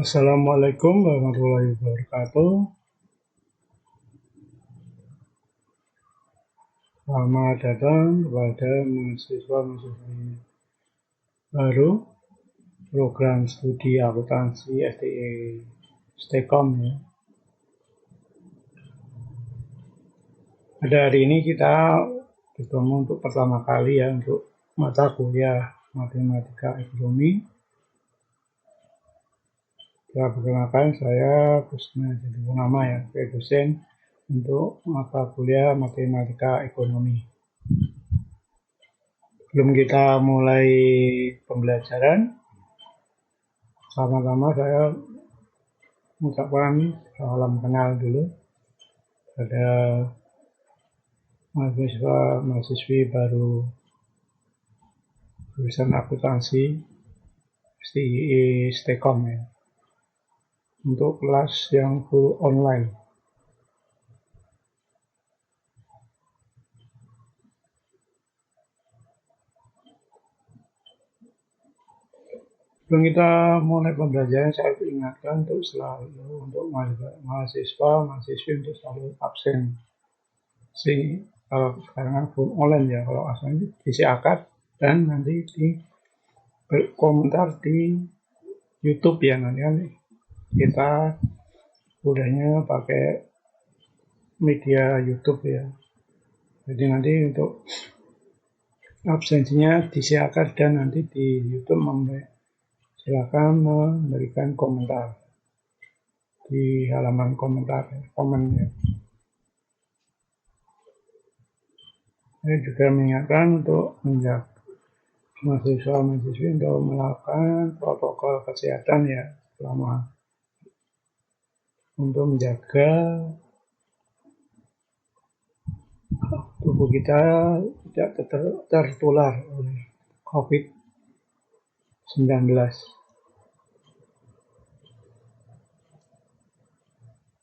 Assalamualaikum warahmatullahi wabarakatuh. Selamat datang kepada mahasiswa-mahasiswi baru program studi akuntansi STE STEKOM ya. Pada hari ini kita bertemu untuk pertama kali ya untuk mata kuliah matematika ekonomi. Ya, perkenalkan saya Kusna Jadi Purnama ya, sebagai dosen untuk mata kuliah matematika ekonomi. Sebelum kita mulai pembelajaran, pertama-tama saya mengucapkan salam kenal dulu pada mahasiswa-mahasiswi baru jurusan akuntansi STIE STEKOM ya, untuk kelas yang full online. Sebelum kita mulai pembelajaran, saya ingatkan untuk selalu untuk mahasiswa-mahasiswi untuk selalu absen. Kalau sekarang kan full online ya, kalau asalnya isi akad dan nanti di berkomentar di YouTube ya, nanti kan kita kuliahnya pakai media YouTube ya. Jadi nanti untuk absensinya disiarkan dan nanti di YouTube silakan memberikan komentar di halaman komennya. Saya juga mengingatkan untuk menjaga mahasiswa-mahasiswi untuk melakukan protokol kesehatan ya, selama untuk menjaga tubuh kita tidak tertular oleh COVID-19.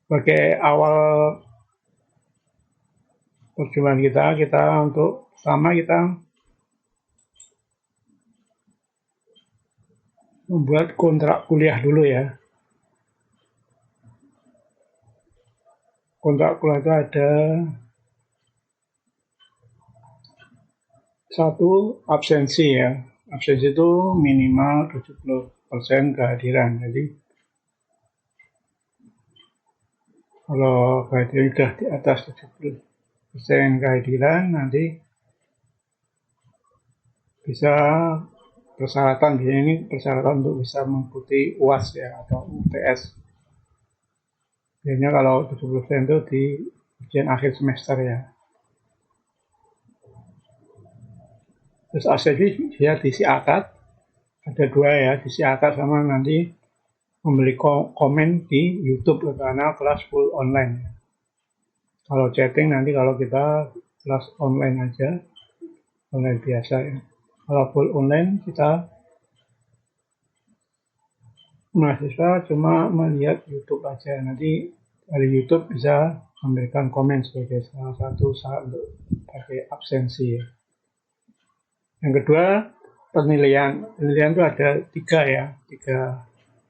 Sebagai awal perjuangan kita untuk pertama kita membuat kontrak kuliah dulu ya. Kontrak kuliah itu ada satu absensi ya. Absensi itu minimal 70% kehadiran. Jadi kalau kehadiran sudah di atas 70% kehadiran, nanti bisa persyaratan, ini persyaratan untuk bisa mengikuti UAS ya, atau UTS. Biasanya kalau 70% itu di ujian akhir semester ya. Terus absensi dia diisi akad, ada dua ya, diisi akad sama nanti membeli komen di YouTube karena kelas full online. Kalau chatting nanti kalau kita kelas online aja, online biasa ya. Kalau full online kita mahasiswa cuma melihat YouTube aja, nanti dari YouTube bisa memberikan komen sebagai salah satu syarat untuk pakai absensi ya. Yang kedua, penilaian itu ada tiga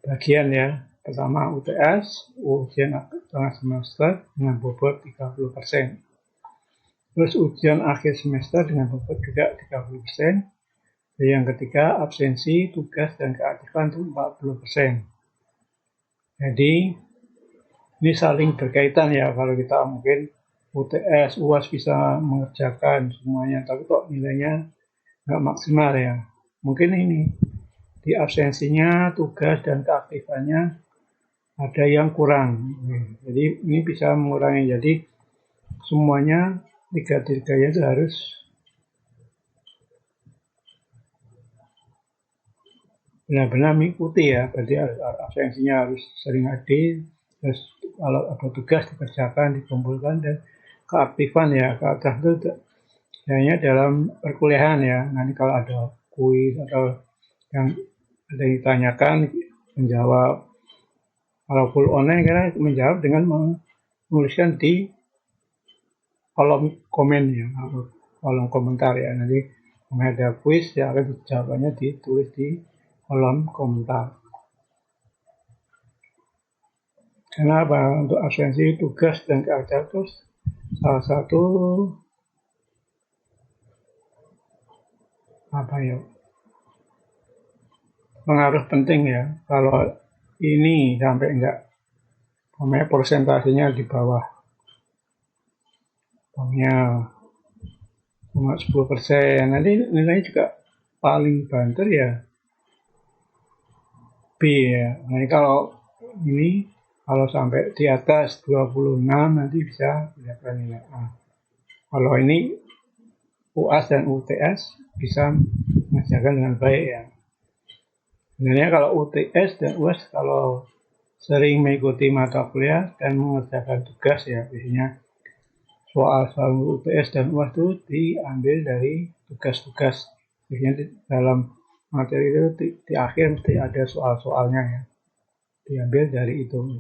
bagian ya. Pertama UTS, ujian tengah semester dengan bobot 30%. Terus ujian akhir semester dengan bobot juga 30%. Dan yang ketiga absensi, tugas, dan keaktifan itu 40%. Jadi ini saling berkaitan ya. Kalau kita mungkin UTS, UAS bisa mengerjakan semuanya, tapi kok nilainya nggak maksimal ya. Mungkin ini di absensinya, tugas, dan keaktifannya ada yang kurang. Jadi ini bisa mengurangi. Jadi semuanya tiga-tiganya itu harus benar-benar mengikuti ya. Berarti absensinya harus sering hadir. Terus kalau ada tugas dikerjakan, dikumpulkan, dan keaktifan ya. Keaktifan itu hanya dalam perkuliahan ya. Nanti kalau ada kuis atau yang ada yang ditanyakan, menjawab. Kalau full online kita menjawab dengan menuliskan di kolom komen ya, atau kolom komentar ya. Nanti ada kuis ya, jawabannya ditulis di kolom komentar. Karena apa? Untuk absensi, tugas, dan karakter itu salah satu pengaruh penting ya. Kalau ini sampai enggak, persentasenya di bawah, cuma 10%, nanti nilainya juga paling banter ya B ya. Nah, kalau sampai di atas 26 nanti bisa mendapatkan nilai A. Kalau ini UAS dan UTS bisa mengerjakan dengan baik ya. Sebenarnya kalau UTS dan UAS kalau sering mengikuti mata kuliah dan mengerjakan tugas ya, biasanya soal-soal UTS dan UAS itu diambil dari tugas-tugas. Biasanya dalam materi itu di akhir mesti ada soal-soalnya ya, diambil dari itu.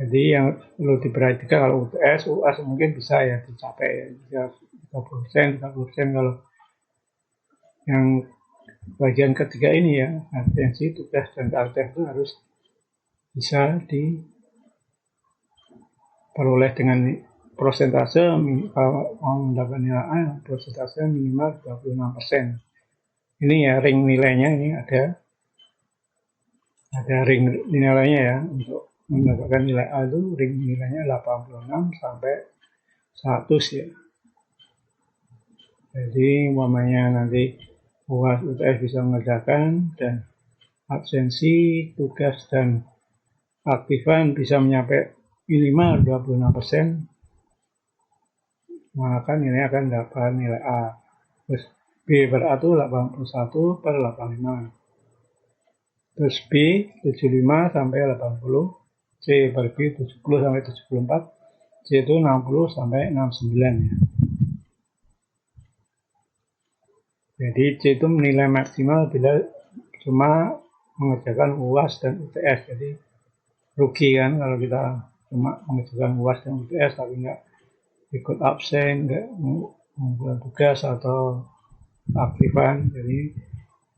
Jadi yang perlu diperhatikan kalau UTS, UAS mungkin bisa ya dicapai ya, 30%, kalau yang bagian ketiga ini ya, absensi, tugas, dan karakter itu harus bisa diperoleh dengan prosentase. Kalau mau mendapat nilai A, prosentase minimal 26%. Ini ya ring nilainya, ini ada ring nilainya ya. Untuk mendapatkan nilai A itu ring nilainya 86 sampai 100 ya. Jadi umpamanya nanti UAS UTS bisa mengerjakan, dan absensi, tugas, dan aktifan bisa mencapai minimal 26%, maka nilai akan dapat nilai A. Terus B per A itu 81/85. Terus B 75 sampai 80, C per B 70 sampai 74, C itu 60 sampai 69 ya. Jadi C itu nilai maksimal bila cuma mengerjakan UAS dan UTS. Jadi rugi kan kalau kita cuma mengerjakan UAS dan UTS tapi nggak ikut absen, nggak mengumpulkan tugas atau aktifan. Jadi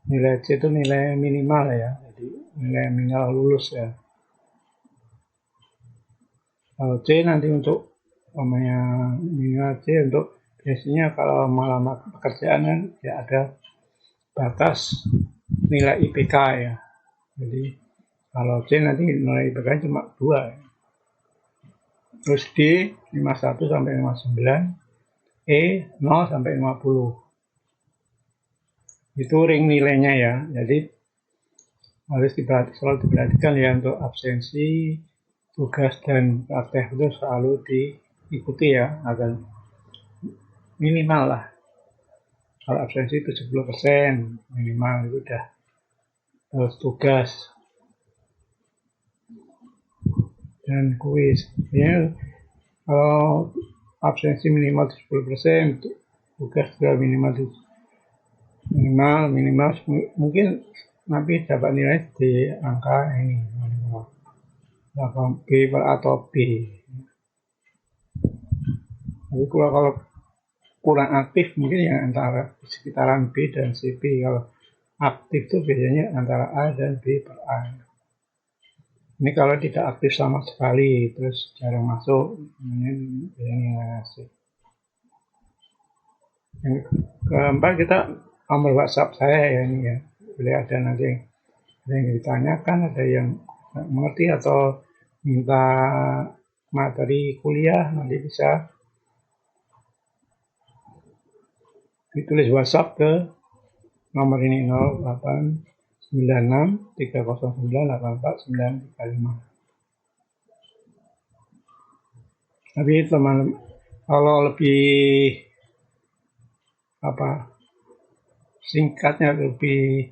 nilai C itu nilai minimal ya. Jadi nilai minimal lulus ya. Kalau C nanti untuk minimal C untuk biasanya kalau melamar pekerjaan kan ya ada batas nilai IPK ya. Jadi kalau C nanti nilai IPK cuma 2 ya. Terus D 51 sampai 59, E 0 sampai 50. Itu ring nilainya ya. Jadi harus selalu diperhatikan ya, untuk absensi, tugas, dan praktek itu selalu diikuti ya, agar minimal lah. Kalau absensi 70% minimal itu udah. Terus tugas dan kuis. Ya, kalau absensi minimal 70%, tugas juga minimal mungkin nanti dapat nilai di angka ini, 8B atau B. Tapi kalau kurang aktif mungkin yang antara sekitaran B dan CB. Kalau aktif itu biasanya antara A dan B per A. Ini kalau tidak aktif sama sekali, terus jarang masuk, ini biasanya C. Yang keempat, kita nomor WhatsApp saya ya, ini ya. Boleh ada nanti yang ditanyakan, ada yang nggak mengerti atau minta materi kuliah, nanti bisa ditulis WhatsApp ke nomor ini 0896 309 84935. Tapi teman, kalau lebih singkatnya, lebih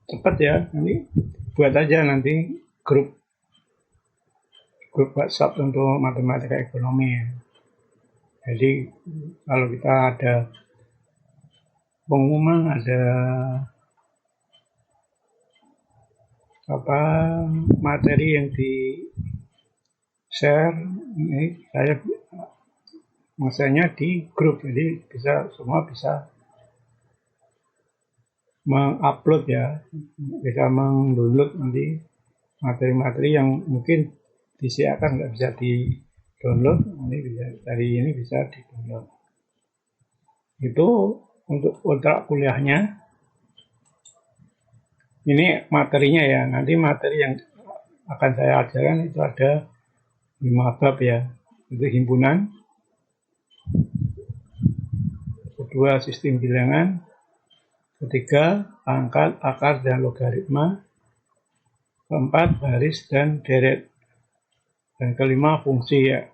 cepat ya, nanti buat aja nanti grup WhatsApp untuk matematika ekonomi ya. Jadi kalau kita ada pengumuman, ada materi yang di share, ini saya masanya di grup, jadi semua bisa mengupload ya, bisa mendownload nanti materi-materi yang mungkin disiapkan nggak bisa di-download, ini bisa di-download. Itu untuk kontrak kuliahnya. Ini materinya ya, nanti materi yang akan saya ajarkan itu ada 5 bab ya. Itu himpunan, kedua sistem bilangan, ketiga pangkat, akar, dan logaritma, keempat baris dan deret, dan kelima fungsi ya.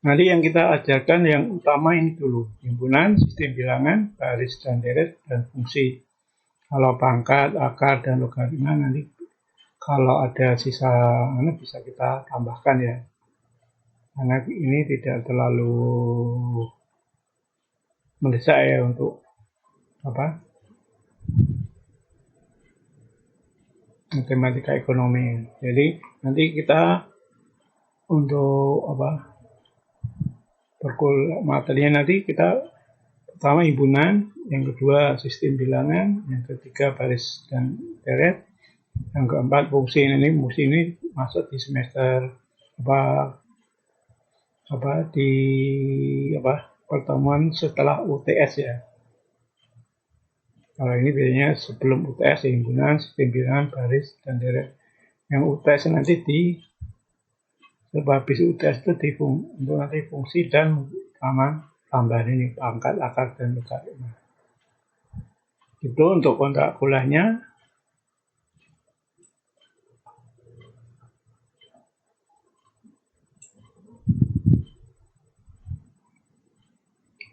Nanti yang kita ajarkan yang utama ini dulu, himpunan, sistem bilangan, baris dan deret, dan fungsi. Kalau pangkat, akar, dan logaritma nanti kalau ada sisa bisa kita tambahkan ya. Karena ini tidak terlalu mendesak ya untuk matematika ekonomi. Jadi nanti kita untuk materinya nanti kita pertama himpunan, yang kedua sistem bilangan, yang ketiga baris dan deret, yang keempat fungsi. Fungsi ini masuk di semester pertemuan setelah UTS ya. Kalau ini biasanya sebelum UTS, himpunan, sistem bilangan, baris dan deret. Yang UTS nanti habis UTS itu untuk nanti fungsi dan tambahan ini pangkat, akar, dan logaritma. Itu untuk kontrak kuliahnya.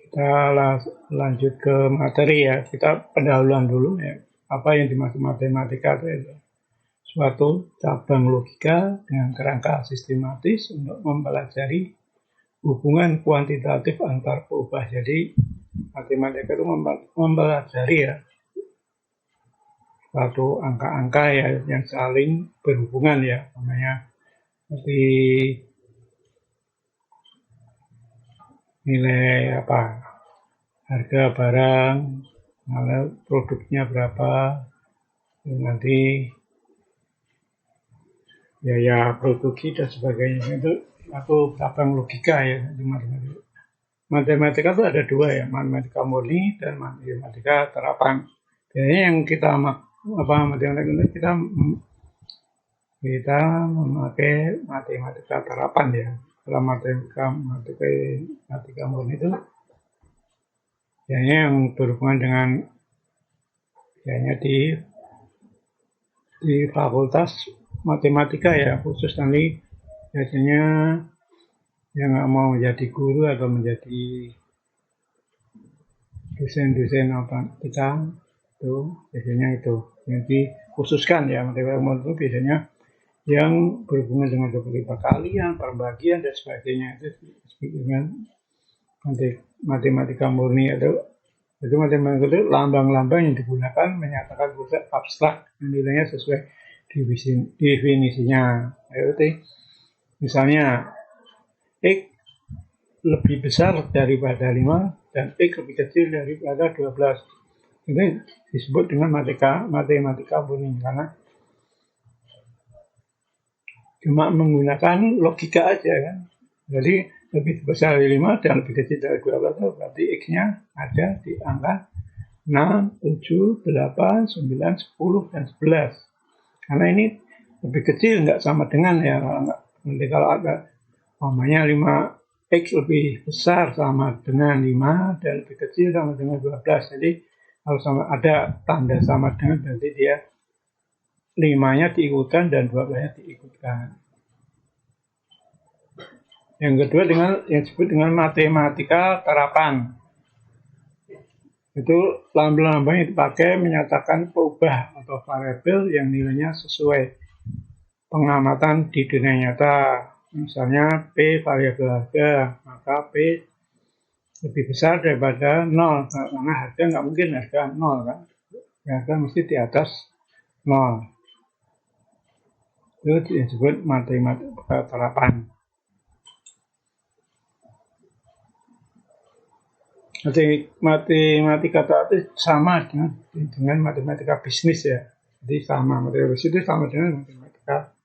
Kita lanjut ke materi ya. Kita pendahuluan dulu ya. Apa yang dimaksud matematika itu? Suatu cabang logika dengan kerangka sistematis untuk mempelajari hubungan kuantitatif antar perubahan. Jadi matematika itu mempelajari ya suatu angka-angka ya yang saling berhubungan ya, namanya seperti nilai harga barang, produknya berapa, nanti biaya produksi dan sebagainya. Itu satu cabang logika ya di matematika. Matematika itu ada dua ya, matematika murni dan matematika terapan. Biasanya yang kita matematika kita memakai matematika terapan ya. Kalau matematika murni itu biasanya yang berhubungan dengan biasanya di fakultas matematika ya, khusus nanti biasanya yang nggak mau menjadi guru atau menjadi dosen-dosen matematika itu biasanya itu yang dikhususkan ya. Matematika itu biasanya yang berhubungan dengan seperti perkalian, perbagian dan sebagainya. Itu dengan matematika murni itu matematika itu lambang-lambang yang digunakan menyatakan konsep abstrak yang nilainya sesuai definisinya. Misalnya X lebih besar daripada 5 dan X lebih kecil daripada 12. Ini disebut dengan matematika murni karena cuma menggunakan logika aja kan. Jadi lebih besar dari 5 dan lebih kecil dari 12 berarti X-nya ada di angka 6, 7, 8, 9, 10, dan 11. Karena ini lebih kecil nggak sama dengan ya. Kalau ada umpamanya 5X lebih besar sama dengan 5 dan lebih kecil sama dengan 12. Jadi kalau ada tanda sama dengan berarti dia 5-nya diikutkan dan 12-nya diikutkan. Yang kedua yang disebut dengan matematika terapan. Itu lambang-lambang yang dipakai menyatakan perubahan atau variabel yang nilainya sesuai pengamatan di dunia nyata. Misalnya P variabel harga, maka P lebih besar daripada 0. Karena harga nggak mungkin harga 0 kan. Harga mesti di atas 0. Itu disebut matematika terapan. Matematika itu sama dengan matematika bisnis ya. Jadi sama, matematika itu sama dengan matematika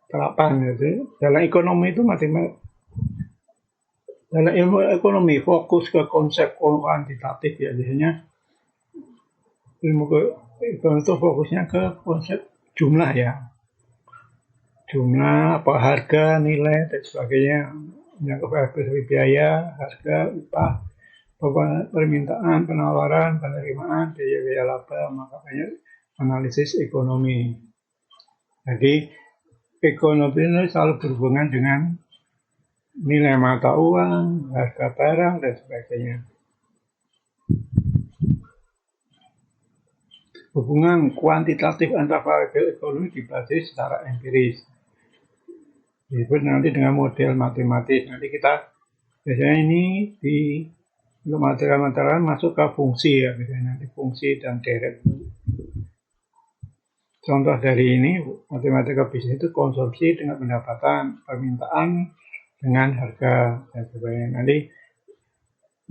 terapan. Jadi dalam ekonomi itu dalam ilmu ekonomi fokus ke konsep kuantitatif ya, biasanya ilmu ekonomi itu fokusnya ke konsep jumlah ya, jumlah apa harga, nilai dan sebagainya, menyangkut biaya, harga, upah, permintaan, penawaran, penerimaan, biaya laba, maka banyak analisis ekonomi. Jadi ekonomi ini selalu berhubungan dengan nilai mata uang, harga barang, dan sebagainya. Hubungan kuantitatif antar variabel ekonomi dibasis secara empiris. Disebut nanti dengan model matematis. Nanti kita biasanya ini untuk material-material masuk ke fungsi ya, biasanya nanti fungsi dan deret. Contoh dari ini, matematika bisnis itu konsumsi dengan pendapatan, permintaan dengan harga dan sebagainya. Nanti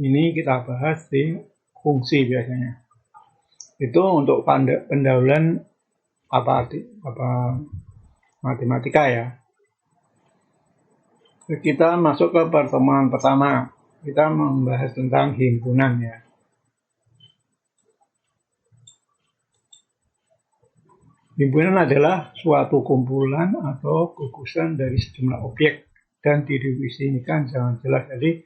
ini kita bahas di fungsi biasanya. Itu untuk pendahuluan apa matematika ya. Kita masuk ke pertemuan pertama. Kita membahas tentang himpunan ya. Himpunan adalah suatu kumpulan atau gugusan dari sejumlah objek dan didefinisikan jangan jelas. Jadi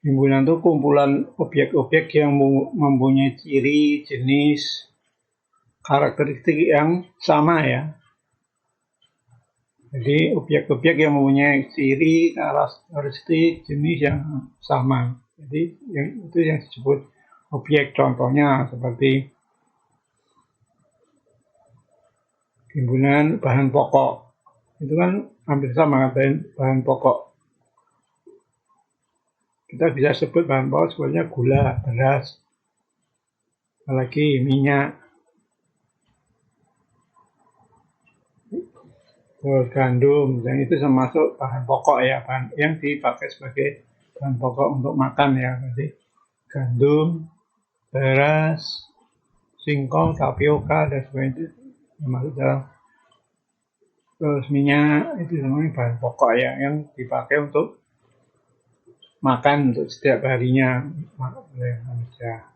himpunan itu kumpulan objek-objek yang mempunyai ciri, jenis, karakteristik yang sama ya. Jadi objek-objek yang mempunyai ciri, karakteristik, jenis yang sama. Jadi itu yang disebut objek. Contohnya seperti himpunan bahan pokok. Itu kan hampir sama bahan pokok. Kita bisa sebut bahan pokok sebenarnya gula, beras, apalagi minyak, gandum, dan itu termasuk bahan pokok ya, bahan yang dipakai sebagai bahan pokok untuk makan ya. Jadi gandum, beras, singkong, tapioka dan sebagainya itu termasuk dalam. Terus minyak itu namanya bahan pokok ya, yang dipakai untuk makan untuk setiap harinya oleh manusia.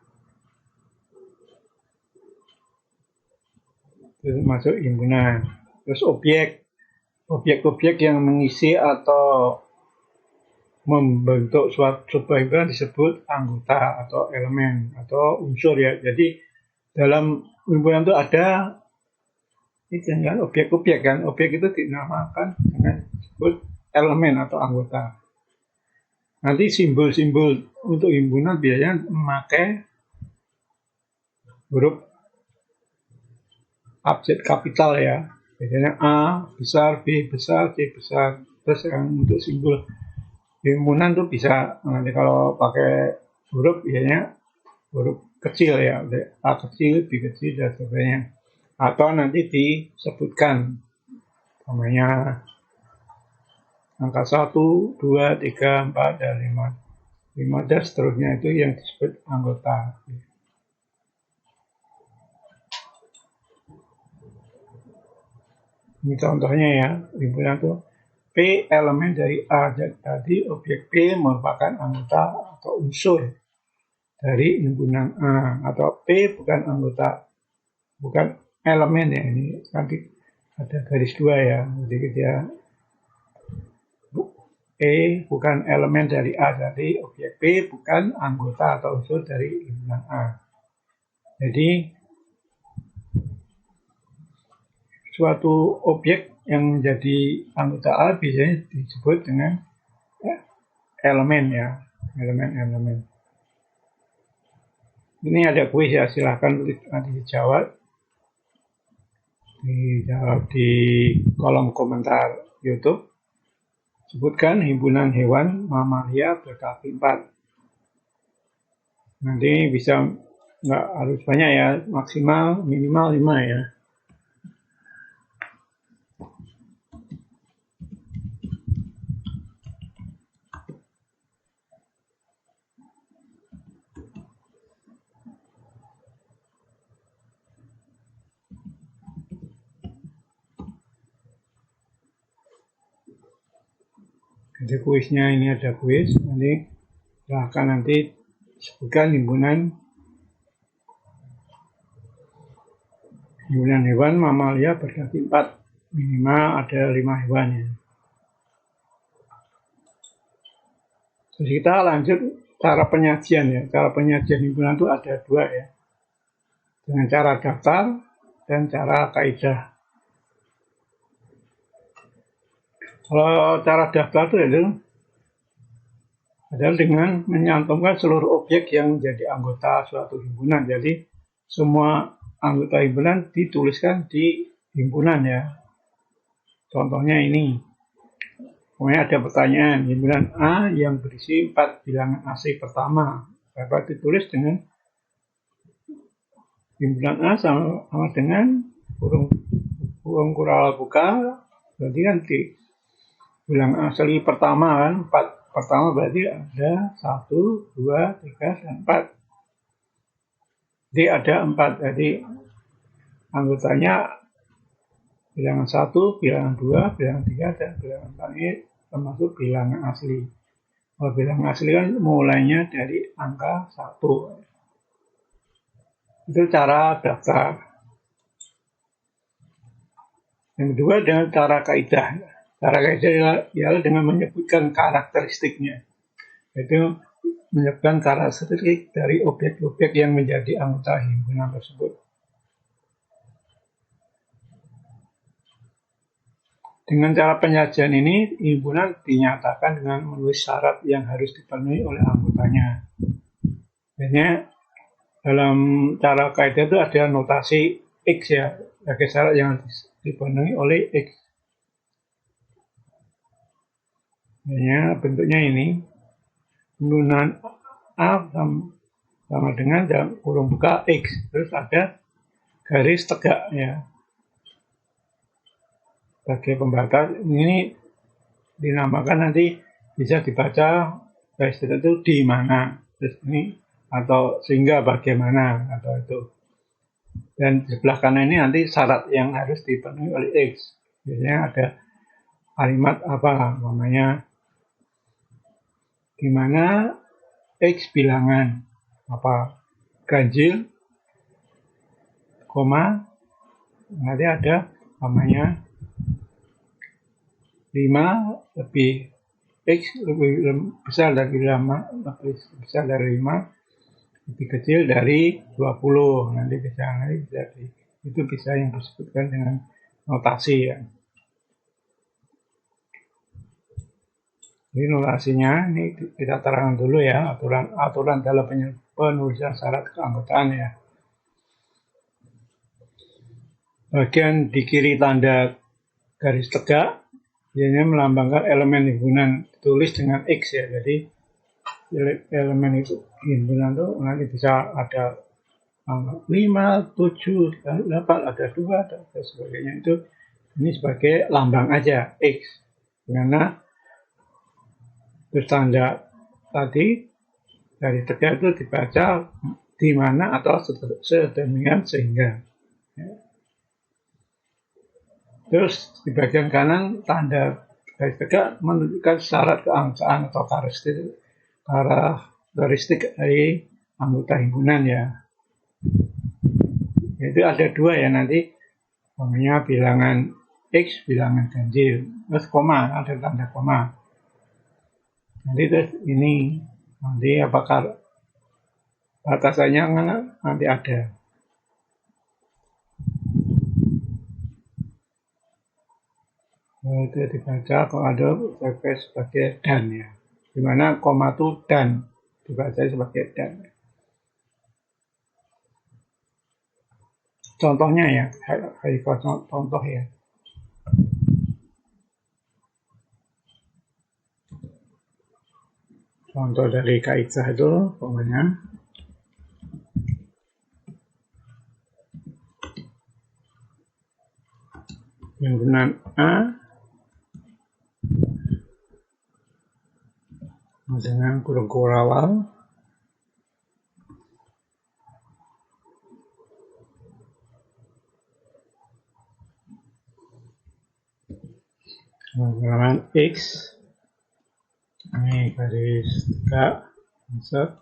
Itu masuk himpunan. Terus objek-objek yang mengisi atau membentuk sebuah himpunan disebut anggota atau elemen atau unsur ya. Jadi dalam himpunan itu ada itu kan objek-objek kan. Objek itu dinamakan dengan disebut elemen atau anggota. Nanti simbol-simbol untuk himpunan biasanya memakai huruf abjad kapital ya. Biasanya A besar, B besar, C besar. Terus yang untuk simbol himpunan tuh bisa nanti kalau pakai huruf biasanya huruf kecil ya, A kecil, B kecil dan sebagainya. Atau nanti disebutkan namanya angka 1, 2, 3, 4, dan 5. 5 dan seterusnya itu yang disebut anggota. Ini contohnya ya, himpunan itu P elemen dari A. Jadi objek P merupakan anggota atau unsur dari himpunan A. Atau P bukan anggota, bukan elemen ya, ini nanti ada garis 2 ya. Jadi dia P bukan elemen dari A, jadi objek P bukan anggota atau unsur dari himpunan A. Jadi suatu objek yang menjadi anggota A biasanya disebut dengan elemen ya, elemen-elemen. Ini ada kuis ya, silahkan nanti dijawab di kolom komentar YouTube. Sebutkan himpunan hewan mamalia berkaki 4. Nanti bisa nggak harus banyak ya, maksimal minimal 5 ya. Jadi kuisnya ini ada kuis, nanti silahkan nanti sebutkan himpunan hewan mamalia berkaki 4, minimal ada 5 hewan ya. Terus kita lanjut cara penyajian ya. Cara penyajian himpunan itu ada 2 ya. Dengan cara daftar dan cara kaidah. Kalau cara daftar itu adalah dengan menyantumkan seluruh objek yang menjadi anggota suatu himpunan. Jadi semua anggota himpunan dituliskan di himpunan ya. Contohnya ini. Kemudian ada pertanyaan, himpunan A yang berisi 4 bilangan asli pertama dapat ditulis dengan himpunan A sama dengan kurung kural buka, berarti kan di bilangan asli pertama kan, 4 pertama berarti ada 1, 2, 3, dan 4. Jadi ada 4, jadi anggotanya bilangan 1, bilangan 2, bilangan 3, dan bilangan 4 ini termasuk bilangan asli. Kalau bilangan asli kan mulainya dari angka 1. Itu cara daftar. Yang kedua dengan cara kaidah. Cara kaidah ialah dengan menyebutkan karakteristiknya. Yaitu menyebutkan karakteristik dari objek-objek yang menjadi anggota himpunan tersebut. Dengan cara penyajian ini, himpunan dinyatakan dengan menulis syarat yang harus dipenuhi oleh anggotanya. Biasanya dalam cara kaidah itu ada notasi X ya, sebagai syarat yang dipenuhi oleh X. Biasanya bentuknya ini, himpunan A sama dengan dalam kurung buka X, terus ada garis tegak ya. Sebagai pembatas ini dinamakan nanti bisa dibaca garis tegak itu di mana, terus ini atau sehingga bagaimana atau itu. Dan di sebelah kanan ini nanti syarat yang harus dipenuhi oleh X. Biasanya ada kalimat apa namanya, di mana X bilangan apa ganjil, koma, nanti ada namanya 5 lebih X lebih besar dari 5, lebih besar dari 5, lebih kecil dari 20. Nanti bisa itu bisa yang disebutkan dengan notasi ya. Jadi notasinya ini kita terangkan dulu ya, aturan dalam penulisan syarat keanggotaan ya. Bagian di kiri tanda garis tegak biasanya melambangkan elemen himpunan, tulis dengan X ya. Jadi elemen itu himpunan itu nanti bisa ada 5, 7, 8, ada 2 dan sebagainya. Itu ini sebagai lambang aja X. Karena terus tanda tadi dari tegak itu dibaca di mana atau sedemikian sehingga. Terus di bagian kanan tanda garis tegak menunjukkan syarat keanggotaan atau karakteristik dari anggota himpunan ya. Itu ada 2 ya nanti, namanya bilangan X, bilangan ganjil, terus koma, ada tanda koma. Nanti terus ini nanti apakah batasannya nanti ada. Itu dibaca kalau ada sebagai dan ya, dimana koma itu dan dibaca sebagai dan. Contohnya ya, contoh ya. Contoh dari kaidah itu pokoknya himpunan A dengan kurung kurawal bilangan X Ini garis tegak, insert.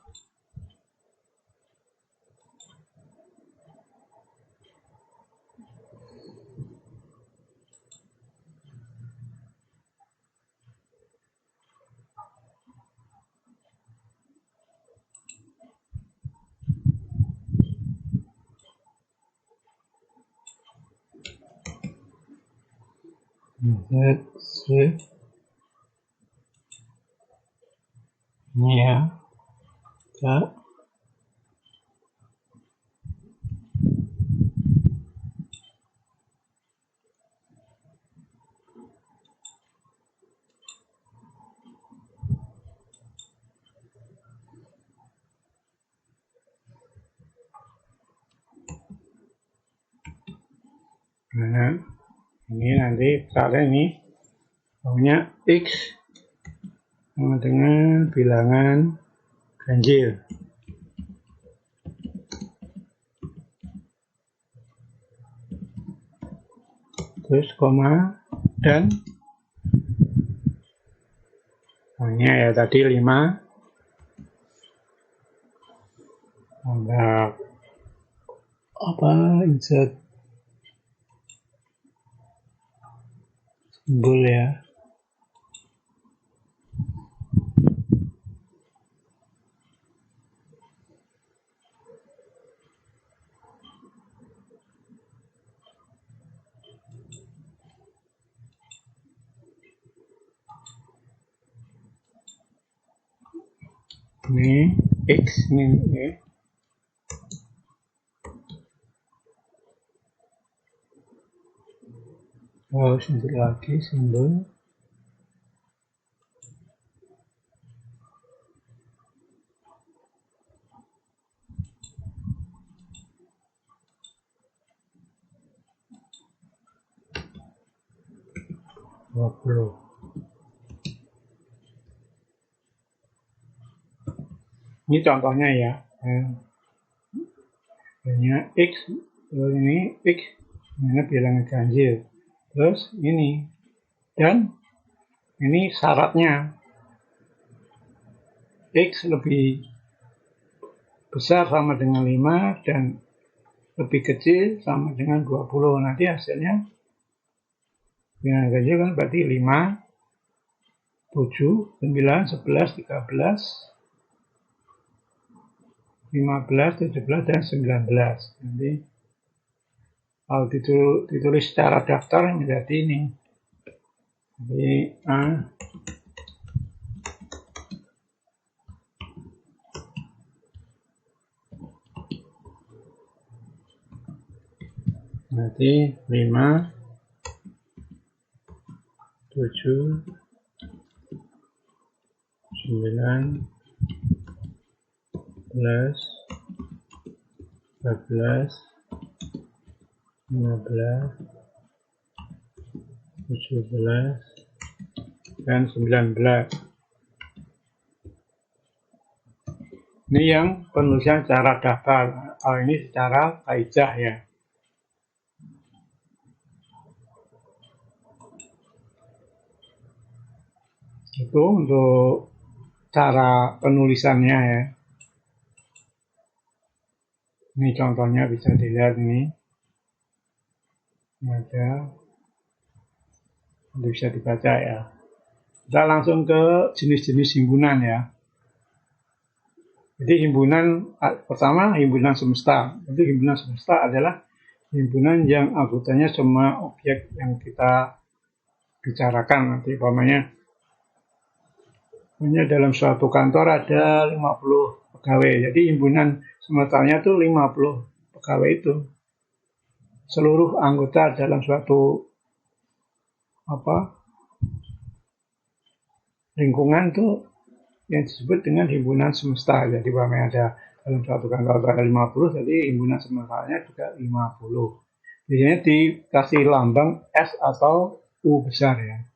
Insert, save. Ini ya, tegak. Nah, ini nanti misalnya ini maunya X sama dengan bilangan ganjil. Terus koma dan hanya ya tadi 5 tambah apa, insert simbol ya. Ini X ini E. Harus insert lagi simbol. Ini contohnya ya. Hanya X, terus ini X, mana bilangan ganjil. Terus ini, dan ini syaratnya X lebih besar sama dengan 5 dan lebih kecil sama dengan 20. Nanti hasilnya bilangan ganjil kan berarti 5, 7, 9, 11, 13, 15, 17, dan 19. Nanti kalau ditulis secara daftar menjadi ini. Jadi A. Nanti 5, 7, 9, 11, 12, 15, 17, dan 19. Ini yang penulisan secara daftar. Ini secara kaidah ya. Itu untuk cara penulisannya ya. Ini contohnya bisa dilihat ini. Ada, bisa dibaca ya. Kita langsung ke jenis-jenis himpunan ya. Jadi himpunan pertama himpunan semesta. Itu himpunan semesta adalah himpunan yang anggotanya semua objek yang kita bicarakan. Nanti umpamanya dalam suatu kantor ada 50 pegawai. Jadi himpunan semestanya itu 50 pegawai itu. Seluruh anggota dalam suatu lingkungan itu yang disebut dengan himpunan semesta. Jadi umpamanya ada dalam suatu kantor ada 50, jadi himpunan semestanya juga 50. Biasanya dikasih lambang S atau U besar ya.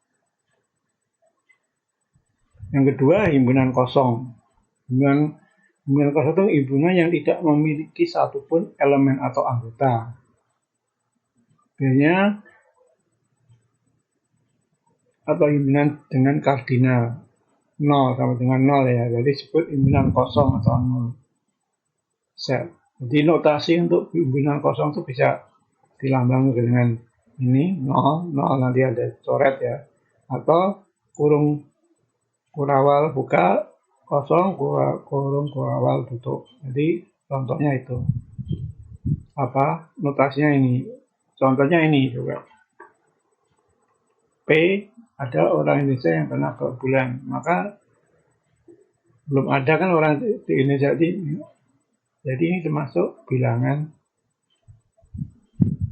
Yang kedua, himpunan kosong. Himpunan kosong itu himpunan yang tidak memiliki satupun elemen atau anggota. Biasanya atau himpunan dengan kardinal. 0 sama dengan 0 ya. Jadi disebut himpunan kosong atau 0 set. Jadi notasi untuk himpunan kosong itu bisa dilambangkan dengan ini 0, 0 nanti ada coret ya. Atau kurung kurawal buka, kosong, kurung kurawal tutup. Jadi contohnya itu. Notasinya ini. Contohnya ini juga. P, ada orang Indonesia yang pernah ke bulan. Maka belum ada kan orang di Indonesia ini. Jadi ini termasuk bilangan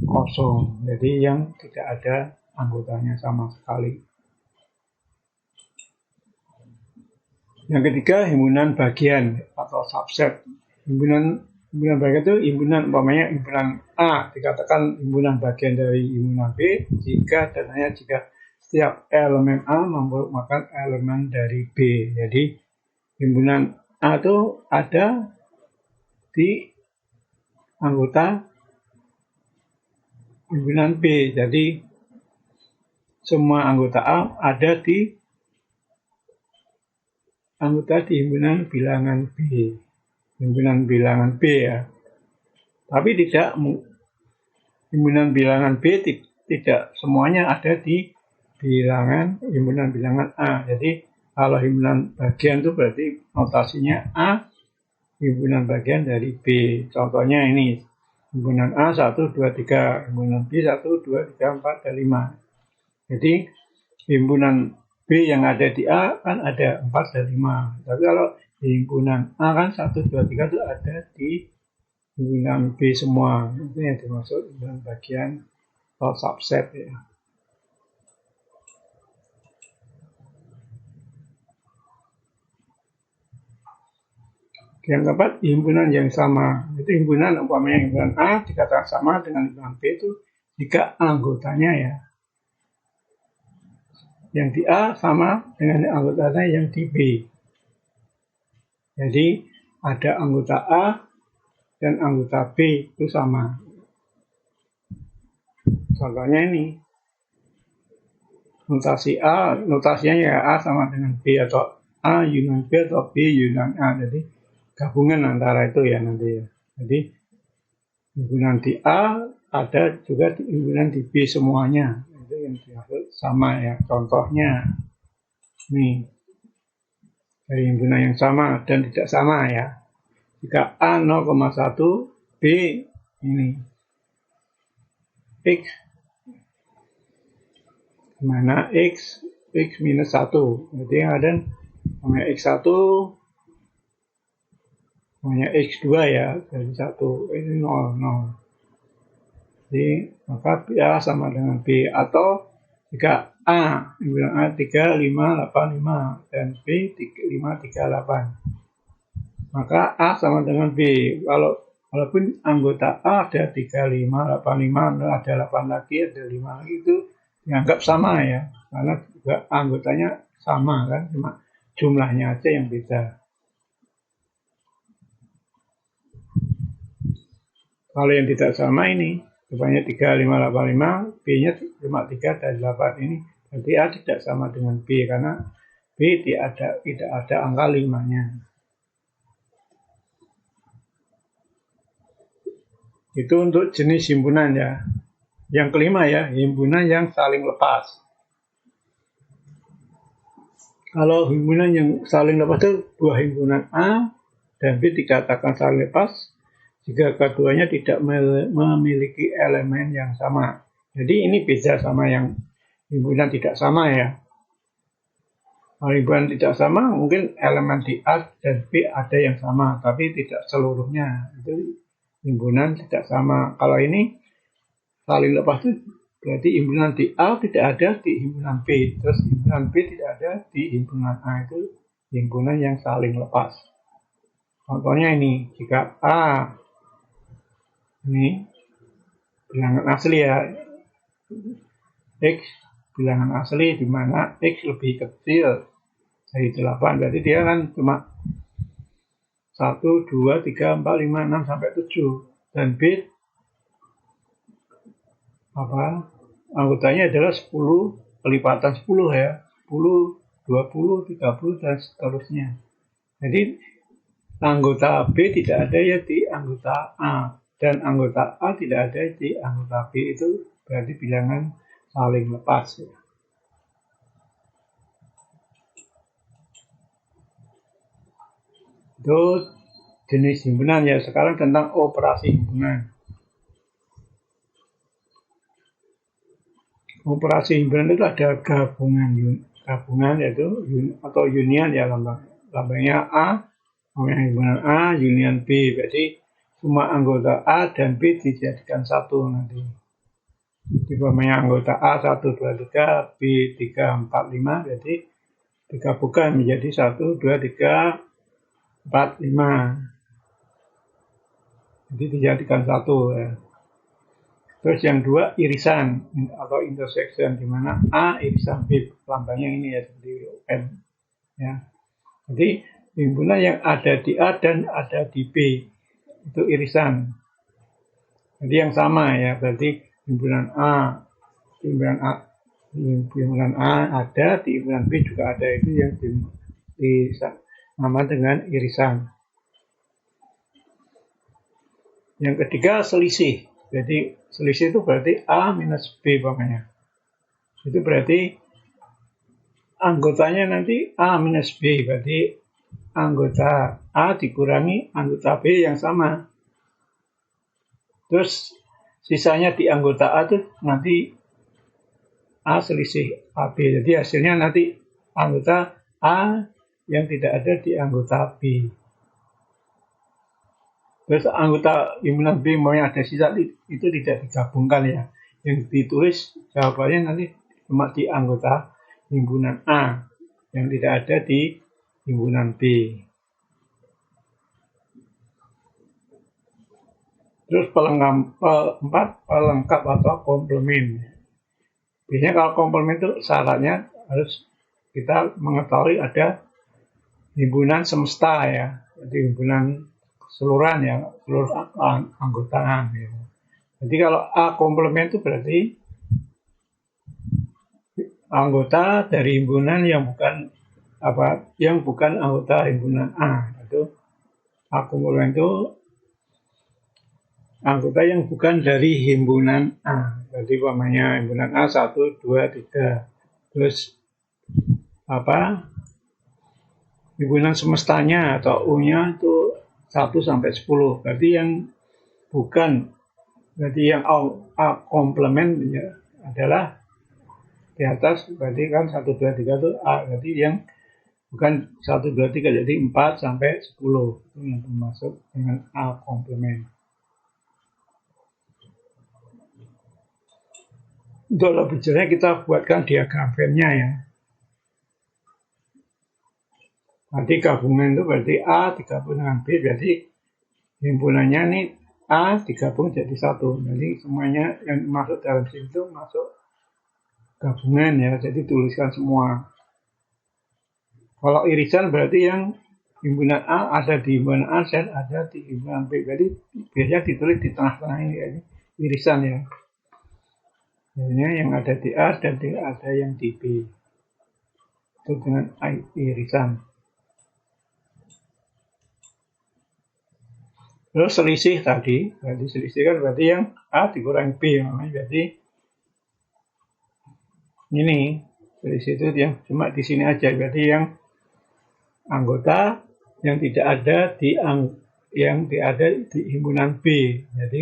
kosong. Jadi yang tidak ada anggotanya sama sekali. Yang ketiga, himpunan bagian atau subset. Himpunan bagian itu himpunan umpamanya himpunan A dikatakan himpunan bagian dari himpunan B jika setiap elemen A merupakan elemen dari B. Jadi himpunan A itu ada di anggota himpunan B. Jadi semua anggota A ada di himpunan bilangan B. Himpunan bilangan B ya. Tapi tidak himpunan bilangan B tidak semuanya ada di himpunan bilangan A. Jadi kalau himpunan bagian itu berarti notasinya A himpunan bagian dari B. Contohnya ini himpunan A 1, 2, 3, himpunan B 1, 2, 3, 4, dan 5. Jadi himpunan B yang ada di A kan ada 4 dan 5. Tapi kalau di himpunan A kan 1, 2, 3 itu ada di himpunan B semua. Itu yang dimaksud himpunan bagian atau subset ya. Yang keempat, himpunan yang sama. Itu himpunan umpamanya himpunan A dikatakan sama dengan himpunan B itu jika anggotanya ya. Yang di A sama dengan anggotanya yang di B. Jadi ada anggota A dan anggota B itu sama. Contohnya ini. Notasinya ya A sama dengan B atau A union B atau B union A. Jadi gabungan antara itu ya nanti ya. Jadi himpunan di A ada juga di himpunan di B semuanya. Itu yang dimaksud sama ya. Contohnya nih dari himpunan yang sama dan tidak sama ya. Jika A 0,1, B ini X, mana X minus 1. Jadi yang ada namanya X1, namanya X2 ya, dari 1, ini 0, 0. Jadi maka A sama dengan B. Atau jika A, himpunan A 3, 5, 8, 5 dan B 5, 3, 8. Maka A sama dengan B. Walaupun anggota A ada 3, 5, 8, 5, ada 8 lagi, ada 5 lagi, itu dianggap sama ya. Karena juga anggotanya sama kan, cuma jumlahnya aja yang beda. Kalau yang tidak sama ini, rupanya 3, 5, 8, 5, B-nya cuma 3 dan 8 ini. Berarti A tidak sama dengan B, karena B tidak ada angka 5-nya. Itu untuk jenis himpunan ya. Yang kelima ya, himpunan yang saling lepas. Kalau himpunan yang saling lepas itu dua himpunan A dan B dikatakan saling lepas jika keduanya tidak memiliki elemen yang sama. Jadi ini beda sama yang himpunan tidak sama ya. Kalau himpunan tidak sama mungkin elemen di A dan B ada yang sama, tapi tidak seluruhnya. Itu himpunan tidak sama. Kalau ini saling lepas itu berarti himpunan di A tidak ada di himpunan B, terus himpunan B tidak ada di himpunan A. Itu himpunan yang saling lepas. Contohnya ini, jika A ini bilangan asli ya, X bilangan asli di mana X lebih kecil dari 8, berarti dia kan cuma 1, 2, 3, 4, 5, 6, sampai 7. Dan B anggotanya adalah 10, kelipatan 10 ya. 10 20, 30, dan seterusnya. Jadi anggota B tidak ada ya di anggota A, dan anggota A tidak ada di anggota B. Itu berarti bilangan saling lepas ya. Itu jenis himpunan ya. Sekarang tentang operasi himpunan. Operasi himpunan itu ada gabungan yaitu atau union ya, lambangnya A, himpunan A, union B. Berarti semua anggota A dan B dijadikan satu nanti. Umpamanya anggota A 1, 2, 3, B 3, 4, 5, berarti digabungkan menjadi 1, 2, 3, 4, 5. Jadi dijadikan satu ya. Terus yang dua irisan atau intersection, di mana A irisan B, lambangnya ini ya seperti M ya. Jadi himpunan yang ada di A dan ada di B itu irisan. Jadi yang sama ya, berarti himpunan A ada, di himpunan B juga ada, itu yang disamakan dengan irisan. Yang ketiga selisih. Jadi selisih itu berarti A minus B umpamanya. Itu berarti anggotanya nanti A minus B, berarti anggota A dikurangi anggota B yang sama. Terus sisanya di anggota A itu nanti A selisih AB. Jadi hasilnya nanti anggota A yang tidak ada di anggota B. Terus anggota himpunan B mau yang ada sisa itu tidak digabungkan ya. Yang ditulis jawabannya nanti cuma di anggota himpunan A yang tidak ada di himpunan B. Terus pelengkap atau komplement. Biasanya kalau komplement itu syaratnya harus kita mengetahui ada himpunan semesta ya. Jadi himpunan keseluruhan ya, seluruh anggotaan ya. Jadi kalau A komplement itu berarti anggota dari himpunan yang bukan anggota himpunan A. Itu A komplement itu anggota yang bukan dari himpunan A. Jadi umpamanya himpunan A 1, 2, 3. Terus himpunan semestanya atau U-nya itu 1 sampai 10. Berarti yang A komplement ya, adalah di atas, berarti kan 1, 2, 3 itu A. Berarti yang bukan 1, 2, 3, jadi 4 sampai 10. Itu yang termasuk dengan A komplement. Untuk lebih jelas kita buatkan diagram Venn-nya ya. Nanti gabungan itu berarti A digabung dengan B, berarti himpunannya ini A digabung jadi satu. Jadi semuanya yang masuk dalam situ masuk gabungan ya, jadi tuliskan semua. Kalau irisan berarti yang himpunan A ada di himpunan A dan ada di himpunan B. Jadi biasanya ditulis di tengah-tengah ini ya, irisan ya. Biasanya yang ada di A dan ada yang di B. Itu dengan irisan. Terus selisih tadi, berarti selisih kan berarti yang A dikurangi B, namanya berarti ini selisih itu yang cuma di sini aja, berarti yang anggota yang tidak ada di himpunan B. Jadi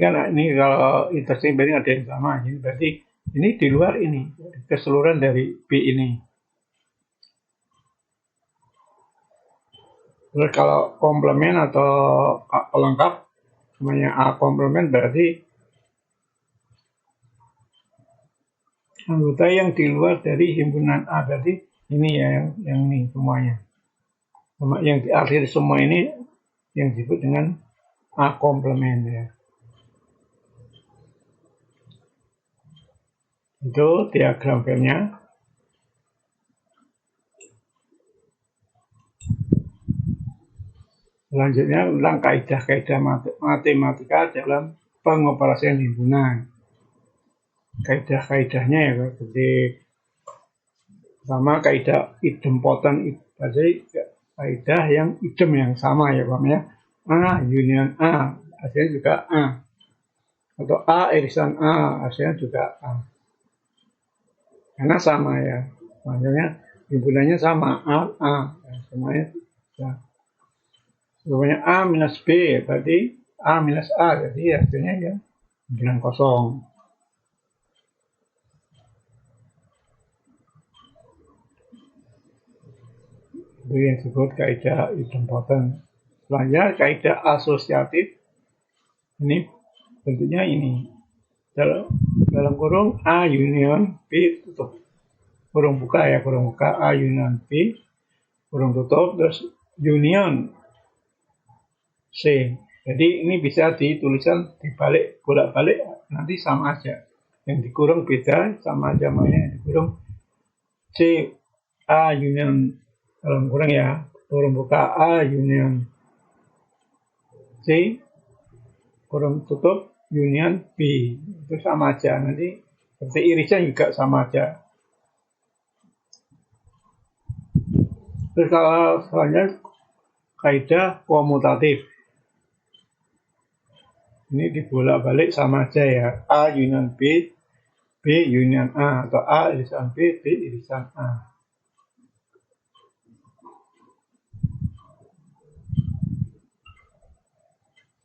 kan ini kalau intersection berarti ada yang sama, ini berarti ini di luar ini, keseluruhan dari B ini. Terus kalau komplement atau pelengkap, namanya A komplement berarti anggota yang di luar dari himpunan A, berarti ini ya, yang ini semuanya. Sama yang di akhir semua ini yang disebut dengan A komplement ya. Itu diagram Venn-nya. Selanjutnya tentang kaidah-kaidah matematika dalam pengoperasian himpunan. Kaidah-kaidahnya ya seperti Pertama kaidah idempoten, berarti kaidah yang idem yang sama ya Pak ya. A union A hasilnya juga A, atau A irisan A hasilnya juga A, karena sama ya, maksudnya himpunannya sama A semuanya ya. Semuanya A minus B berarti A minus A, jadi hasilnya ya himpunan kosong. Itu yang disebut kaidah idempoten. Selanjutnya kaidah asosiatif. Ini bentuknya ini. Dalam kurung A union B tutup. Kurung buka ya, kurung buka A union B, kurung tutup, terus union C. Jadi ini bisa ditulisan dibalik, bolak-balik, nanti sama aja. Yang dikurung beda, sama aja makanya yang dikurung C A union dalam kurung ya, kurung buka A union C, kurung tutup union B, itu sama aja. Nanti seperti irisan juga sama aja. Terus kalau selanjutnya kaidah komutatif. Ini dibolak-balik sama aja ya. A union B, B union A, atau A irisan B, B irisan A.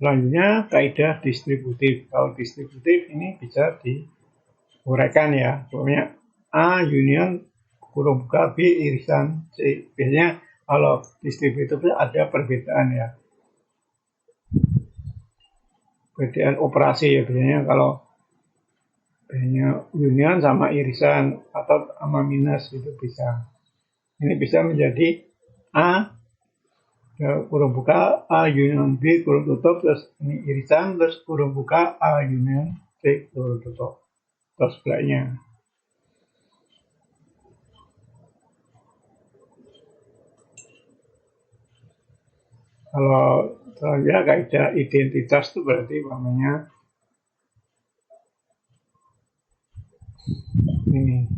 Selanjutnya kaidah distributif. Kalau distributif ini bisa diuraikan ya. Pokoknya A union kurung buka B irisan C. Biasanya kalau distributif ada perbedaan ya. Perbedaan operasi ya biasanya, kalau biasanya union sama irisan atau sama minus itu bisa. Ini bisa menjadi A kurung buka A union B kurung tutup, terus ini irisan, terus kurung buka A union C kurung tutup, terus sebaliknya. Kalau selanjutnya kaidah identitas itu berarti namanya ini.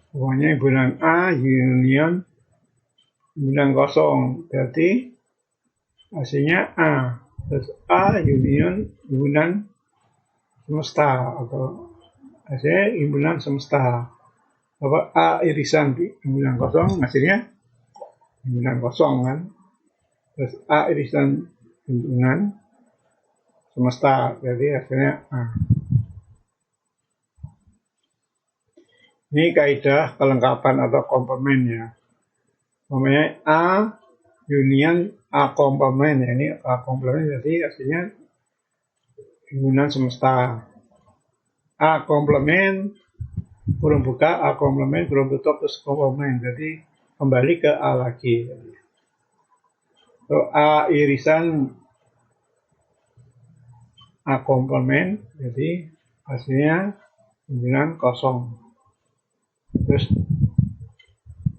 Pokoknya himpunan A union himpunan kosong, berarti hasilnya A. Terus A union himpunan semesta, atau hasilnya himpunan semesta. Apa A irisan himpunan kosong, hasilnya himpunan kosong kan. Terus A irisan himpunan semesta, jadi hasilnya A. Ini kaidah kelengkapan atau komplement ya. Namanya A union A komplement ya. Ini A komplement jadi hasilnya himpunan semesta. A komplement kurung buka A komplement kurung tutup terus komplement. Jadi kembali ke A lagi. So, A irisan A komplement jadi hasilnya himpunan kosong. Terus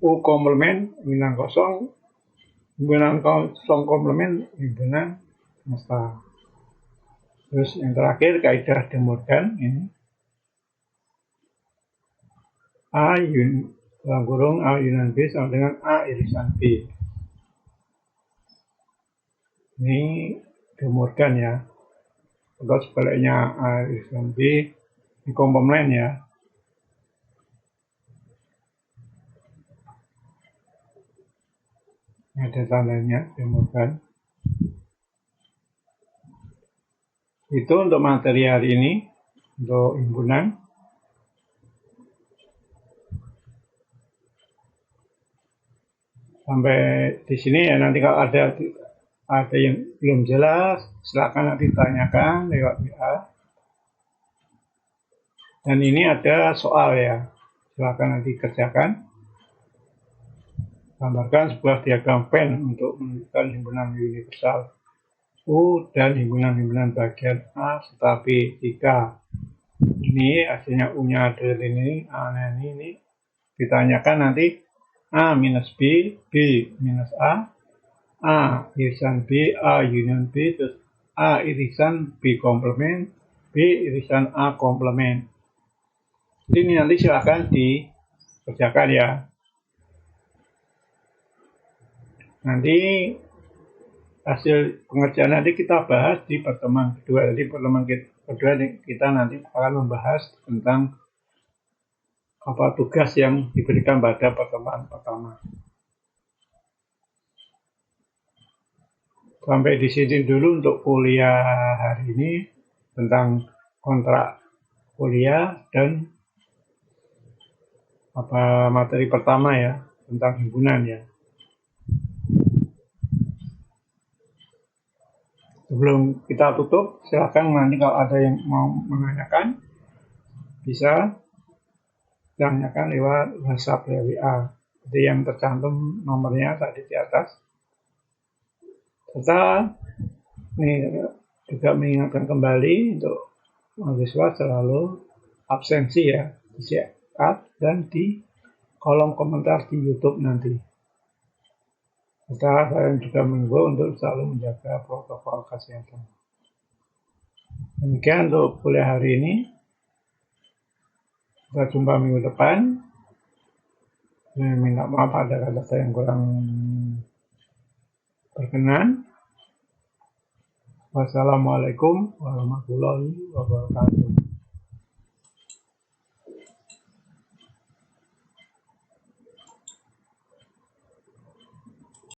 U komplement himpunan kosong, himpunan kosong komplement himpunan semesta. Terus yang terakhir kaidah De Morgan ini A dalam kurung A union B sama dengan A irisan B. Ini De Morgan ya. Atau sebaliknya A irisan B di komplement ya. Ada tandanya De Morgan. Itu untuk materi hari ini, untuk himpunan. Sampai di sini ya, nanti kalau ada yang belum jelas, silakan nanti tanyakan lewat WA. Dan ini ada soal ya, silakan nanti kerjakan. Gambarkan sebuah diagram Venn untuk menunjukkan himpunan universal U dan himpunan-himpunan bagian A serta B. Jika ini hasilnya U-nya ada ini, A-nya ini ditanyakan nanti A minus B, B minus A irisan B, A union B, terus A irisan B komplement, B irisan A komplement. Ini nanti silakan dikerjakan ya. Nanti hasil pengerjaan nanti kita bahas di pertemuan kedua. Jadi pertemuan kedua kita nanti akan membahas tentang apa tugas yang diberikan pada pertemuan pertama. Sampai di sini dulu untuk kuliah hari ini tentang kontrak kuliah dan apa materi pertama ya tentang himpunan ya. Sebelum kita tutup, silakan nanti kalau ada yang mau menanyakan bisa tanyakan lewat WhatsApp ya WA. Jadi yang tercantum nomornya tadi di atas. Serta ini juga mengingatkan kembali untuk mahasiswa selalu absensi ya, di-chat dan di kolom komentar di YouTube nanti. Serta saya juga mengimbau untuk selalu menjaga protokol kesehatan. Demikian untuk kuliah hari ini. Kita jumpa minggu depan. Saya minta maaf ada kata-kata yang kurang berkenan. Wassalamualaikum warahmatullahi wabarakatuh.